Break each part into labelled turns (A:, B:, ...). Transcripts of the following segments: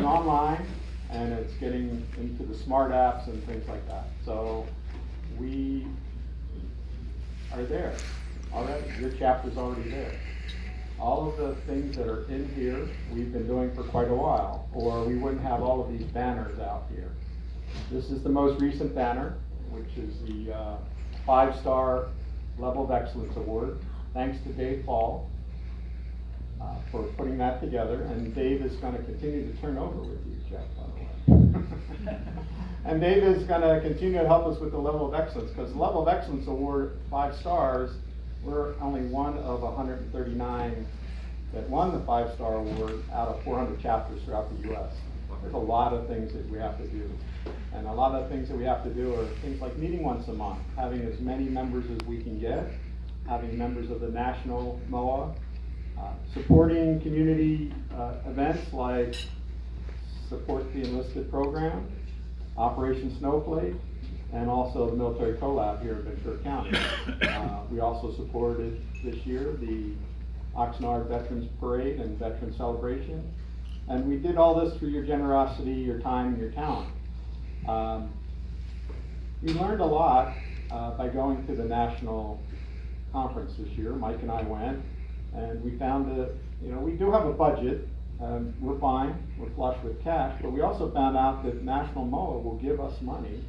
A: online, and it's getting into the smart apps and things like that. So we are there already. Your chapter's already there. All of the things that are in here, we've been doing for quite a while, or we wouldn't have all of these banners out here. This is the most recent banner, which is the 5-star Level of Excellence Award. Thanks to Dave Paul for putting that together. And Dave is going to continue to turn over with you, Jeff, by the way. And Dave is going to continue to help us with the Level of Excellence, because the Level of Excellence Award, 5 stars, we're only one of 139 that won the 5-star award out of 400 chapters throughout the U.S. There's a lot of things that we have to do. And a lot of things that we have to do are things like meeting once a month, having as many members as we can get, having members of the national MOAA, supporting community events like Support the Enlisted Program, Operation Snowflake, and also the Military Collab here in Ventura County. We also supported this year the Oxnard Veterans Parade and Veteran Celebration. And we did all this through your generosity, your time, and your talent. We learned a lot by going to the national conference this year. Mike and I went, and we found that, we do have a budget. We're fine, we're flush with cash, but we also found out that National MOAA will give us money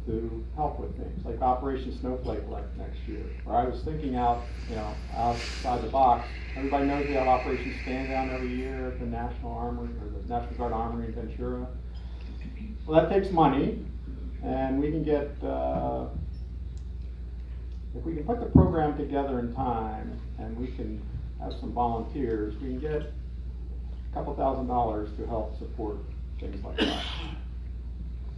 A: to help with things like Operation Snowflake next year. Where I was thinking outside the box. Everybody knows we have Operation Stand Down every year at the National Armory, or the National Guard Armory in Ventura. Well, that takes money, and we can get, if we can put the program together in time, and we can have some volunteers, we can get a couple $1,000s to help support things like that.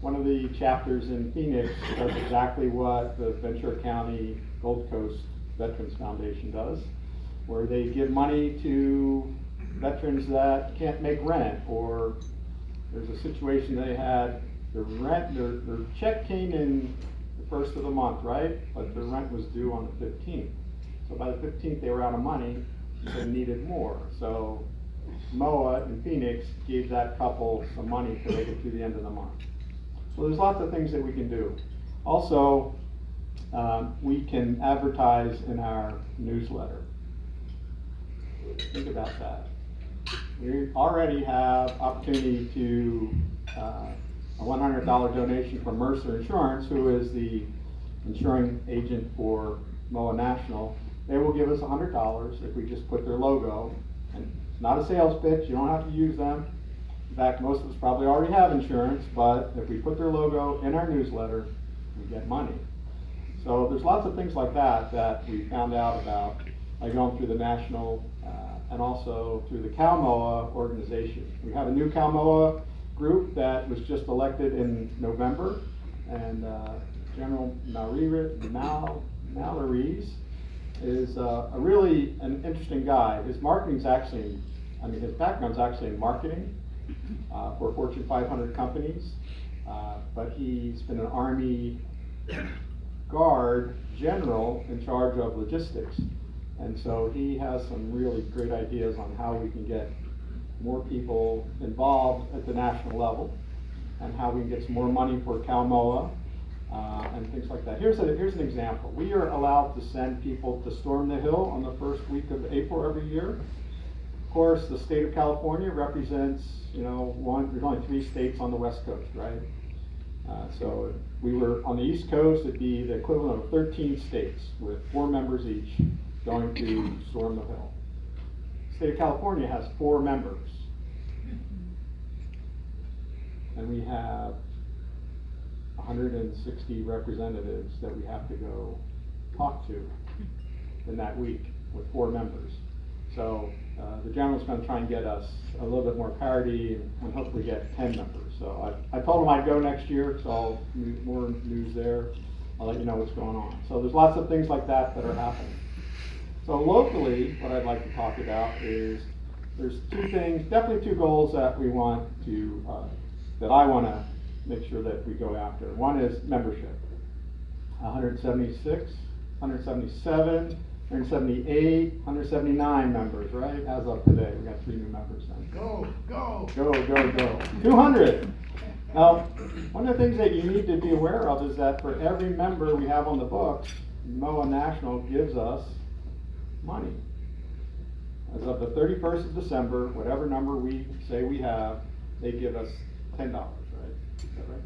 A: One of the chapters in Phoenix does exactly what the Ventura County Gold Coast Veterans Foundation does, where they give money to veterans that can't make rent, or there's a situation they had, their check came in the first of the month, right? But their rent was due on the 15th. So by the 15th they were out of money, they needed more. So MOAA in Phoenix gave that couple some money to make it through the end of the month. So there's lots of things that we can do. Also, we can advertise in our newsletter. Think about that. We already have opportunity to a $100 donation from Mercer Insurance, who is the insuring agent for MOAA National. They will give us $100 if we just put their logo. And it's not a sales pitch, you don't have to use them. In fact, most of us probably already have insurance, but if we put their logo in our newsletter, we get money. So there's lots of things like that we found out about by going through the national and also through the CalMOA organization. We have a new CalMOA group that was just elected in November, and General Mallory's is a really an interesting guy. His his background's actually in marketing for Fortune 500 companies, but he's been an Army Guard general in charge of logistics. And so he has some really great ideas on how we can get more people involved at the national level, and how we can get some more money for CalMOA and things like that. Here's an example. We are allowed to send people to Storm the Hill on the first week of April every year. Of course, the state of California represents, there's only 3 states on the West Coast, right? So if we were on the East Coast, it'd be the equivalent of 13 states with 4 members each going to Storm the Hill. The state of California has 4 members. And we have 160 representatives that we have to go talk to in that week with 4 members. So the general's going to try and get us a little bit more parity and hopefully get 10 members. So I told him I'd go next year, so I'll more news there. I'll let you know what's going on. So there's lots of things like that are happening. So locally, what I'd like to talk about is there's 2 things, definitely 2 goals that we want to, that I want to make sure that we go after. One is membership. 177 178, 179 members, right? As of today, we got 3 new members then.
B: Go, go.
A: Go, go, go. 200. Now, one of the things that you need to be aware of is that for every member we have on the books, MOAA National gives us money. As of the 31st of December, whatever number we say we have, they give us $10, right? Is that right?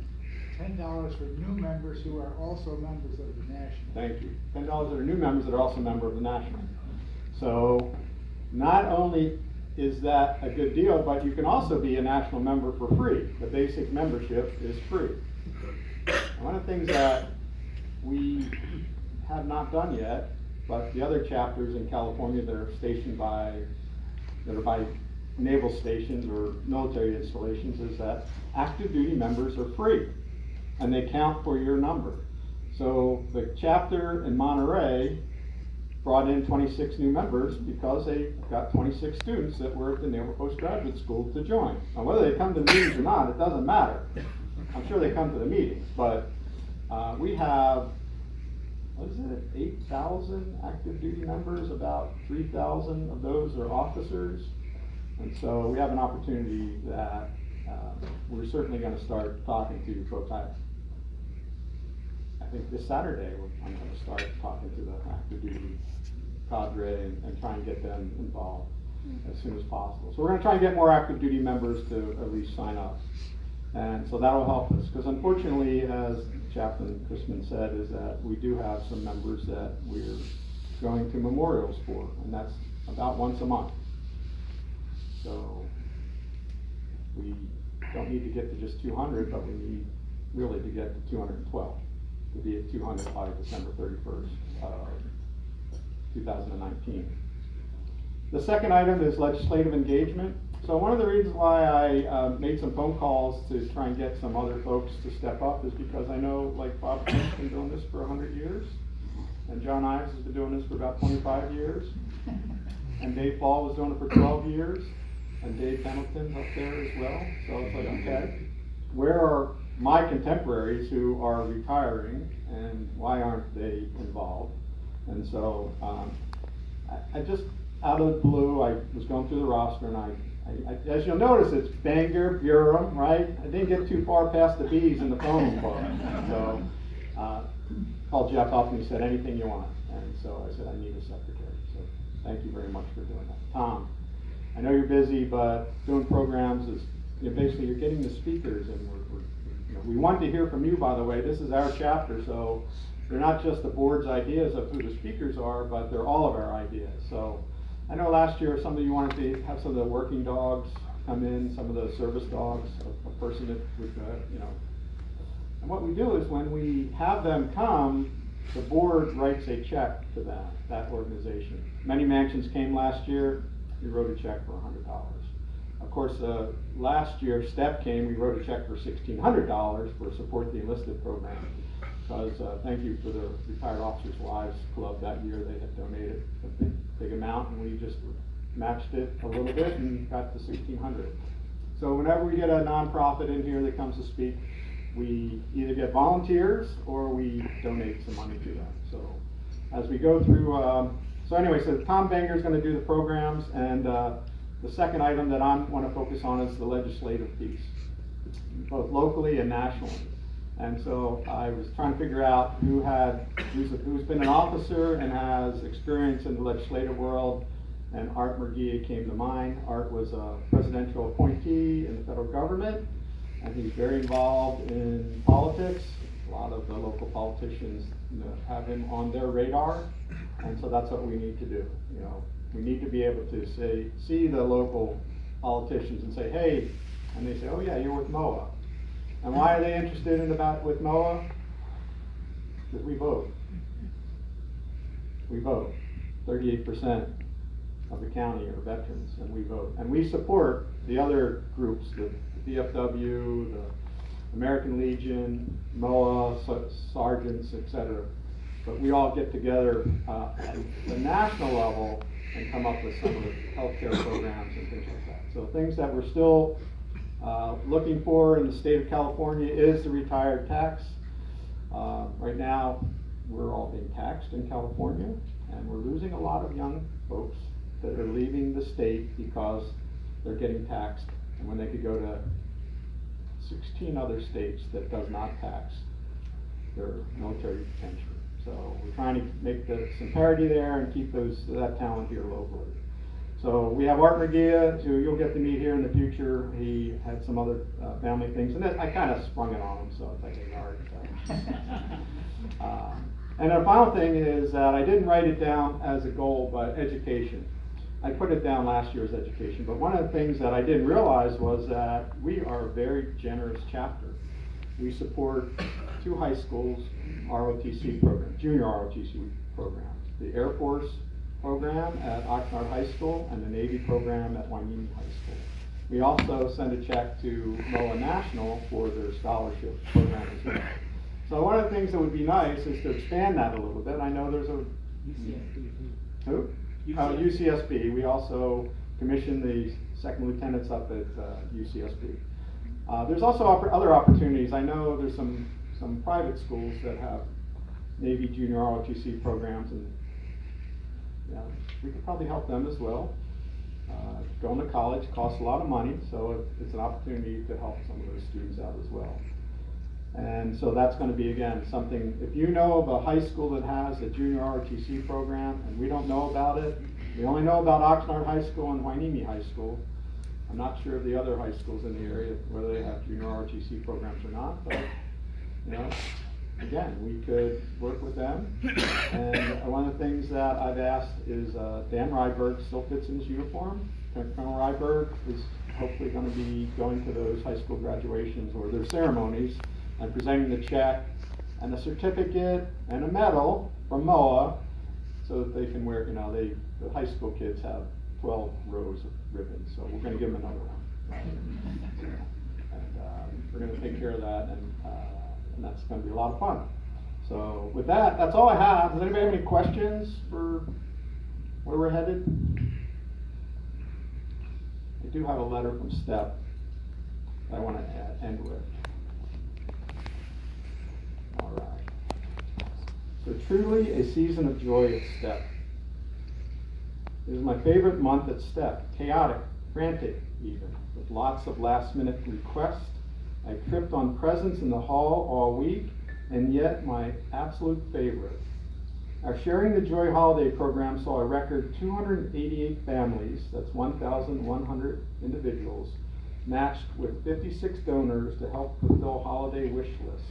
B: $10 for new members who are also members of the National.
A: Thank you. $10 that are new members that are also a member of the National. So not only is that a good deal, but you can also be a National member for free. The basic membership is free. And one of the things that we have not done yet, but the other chapters in California that are stationed by naval stations or military installations is that active duty members are free and they count for your number. So the chapter in Monterey brought in 26 new members because they got 26 students that were at the Naval Postgraduate School to join. Now whether they come to meetings or not, it doesn't matter. I'm sure they come to the meetings, but we have, 8,000 active duty members, about 3,000 of those are officers. And so we have an opportunity that we're certainly going to start talking to folks. I think this Saturday I'm going to start talking to the active duty cadre and try and get them involved as soon as possible. So we're going to try and get more active duty members to at least sign up. And so that'll help us, because unfortunately, as Chaplain Chrisman said, is that we do have some members that we're going to memorials for, and that's about once a month. So we don't need to get to just 200, but we need really to get to 212, to be at 200 by December 31st, 2019. The second item is legislative engagement. So one of the reasons why I made some phone calls to try and get some other folks to step up is because I know, like, Bob Kent's been doing this for 100 years, and John Ives has been doing this for about 25 years, and Dave Ball was doing it for 12 years, and Dave Hamilton's up there as well. So it's like, okay, where are my contemporaries who are retiring, and why aren't they involved? And so I just, out of the blue, I was going through the roster, and I, as you'll notice, it's Bangor, Burham, right? I didn't get too far past the B's in the phone book. So called Jeff up and he said, anything you want. And so I said, I need a secretary. So thank you very much for doing that. Tom, I know you're busy, but doing programs is, basically you're getting the speakers, and we want to hear from you, by the way. This is our chapter, so they're not just the board's ideas of who the speakers are, but they're all of our ideas. So I know last year some of you wanted to have some of the working dogs come in, some of the service dogs, a person that would, And what we do is when we have them come, the board writes a check to them, that organization. Many Mansions came last year, we wrote a check for $100. Of course, last year STEP came, we wrote a check for $1,600 for Support the Enlisted program. Because thank you for the Retired Officers Wives Club that year. They had donated a big amount, and we just matched it a little bit and got to $1,600. So whenever we get a nonprofit in here that comes to speak, we either get volunteers or we donate some money to them. So as we go through, so Tom Banger is going to do the programs, and the second item that I want to focus on is the legislative piece, both locally and nationally. And so I was trying to figure out who's been an officer and has experience in the legislative world, and Art Murguia came to mind. Art was a presidential appointee in the federal government, and he's very involved in politics. A lot of the local politicians have him on their radar, and so that's what we need to do. We need to be able to see the local politicians and say, hey, and they say, oh yeah, you're with MOAA. And why are they interested with MOAA? Because we vote. We vote. 38% of the county are veterans, and we vote. And we support the other groups, the VFW, the American Legion, MOAA, sergeants, etc. But we all get together at the national level and come up with some of the healthcare programs and things like that. So things that we're still looking for in the state of California is the retired tax. Right now, we're all being taxed in California, And we're losing a lot of young folks that are leaving the state because they're getting taxed, and when they could go to 16 other states that does not tax their military detention. So we're trying to make some parity there and keep that talent here locally. So we have Art McGee, who you'll get to meet here in the future. He had some other family things, and I kind of sprung it on him, so it's like, hey, Art. And the final thing is that I didn't write it down as a goal, but education. I put it down last year as education, but one of the things that I didn't realize was that we are a very generous chapter. We support 2 high schools, ROTC programs, junior ROTC programs. The Air Force program at Oxnard High School and the Navy program at Hueneme High School. We also send a check to MOAA National for their scholarship program as well. So one of the things that would be nice is to expand that a little bit. I know there's a... Who? UCSB. We also commission the second lieutenants up at UCSB. There's also other opportunities. I know there's some private schools that have Navy junior ROTC programs, and we could probably help them as well. Going to college costs a lot of money, so it's an opportunity to help some of those students out as well. And so that's going to be, again, something, if you know of a high school that has a junior ROTC program and we don't know about it, we only know about Oxnard High School and Hueneme High School. I'm not sure of the other high schools in the area, whether they have junior ROTC programs or not, but, again, we could work with them. And one of the things that I've asked is Dan Ryberg still fits in his uniform. Colonel Ryberg is hopefully going to be going to those high school graduations or their ceremonies and presenting the check and a certificate and a medal from MOAA so that they can wear, the high school kids have 12 rows of ribbons, so we're going to give them another one. And we're going to take care of that, and that's going to be a lot of fun. So with that, that's all I have. Does anybody have any questions for where we're headed? I do have a letter from Steph that I want to end with. All right. So truly a season of joy at Step. It is my favorite month at Step. Chaotic, frantic even, with lots of last minute requests. I tripped on presents in the hall all week, and yet my absolute favorite. Our Sharing the Joy holiday program saw a record 288 families, that's 1,100 individuals, matched with 56 donors to help fulfill holiday wish lists.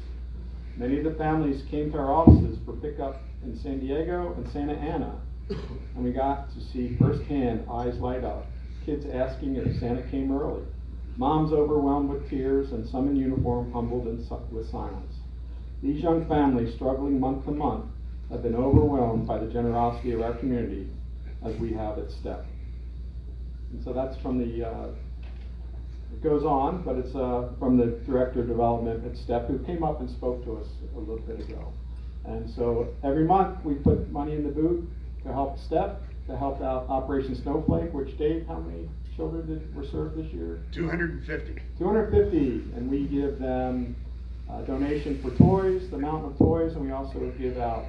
A: Many of the families came to our offices for pickup in San Diego and Santa Ana, and we got to see firsthand eyes light up, kids asking if Santa came early, moms overwhelmed with tears, and some in uniform humbled with silence. These young families, struggling month to month, have been overwhelmed by the generosity of our community as we have at STEP. And so that's from the, it goes on, but it's from the Director of Development at STEP, who came up and spoke to us a little bit ago. And so every month we put money in the boot to help STEP, to help out Operation Snowflake, which, Dave, how many children were served this year?
C: 250.
A: 250, and we give them a donation for toys, the mountain of toys, and we also give out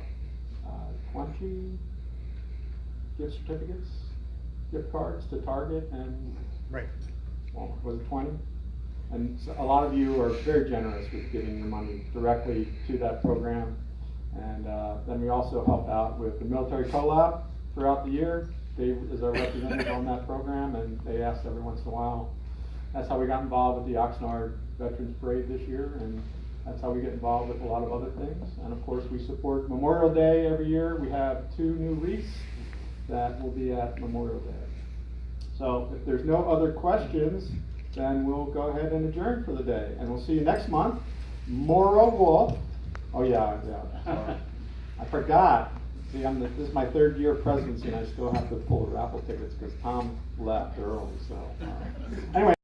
A: 20 gift certificates, gift cards to Target and
C: Right.
A: Well, was it 20? And so a lot of you are very generous with giving your money directly to that program. And then we also help out with the military collab throughout the year. Dave is our representative on that program, and they ask every once in a while. That's how we got involved with the Oxnard Veterans Parade this year, and that's how we get involved with a lot of other things. And of course, we support Memorial Day every year. We have 2 new wreaths that will be at Memorial Day. So if there's no other questions, then we'll go ahead and adjourn for the day. And we'll see you next month. MOAA Wolf. Oh yeah, sorry. I forgot. See, this is my 3rd year of presidency, and I still have to pull the raffle tickets because Tom left early. So anyway.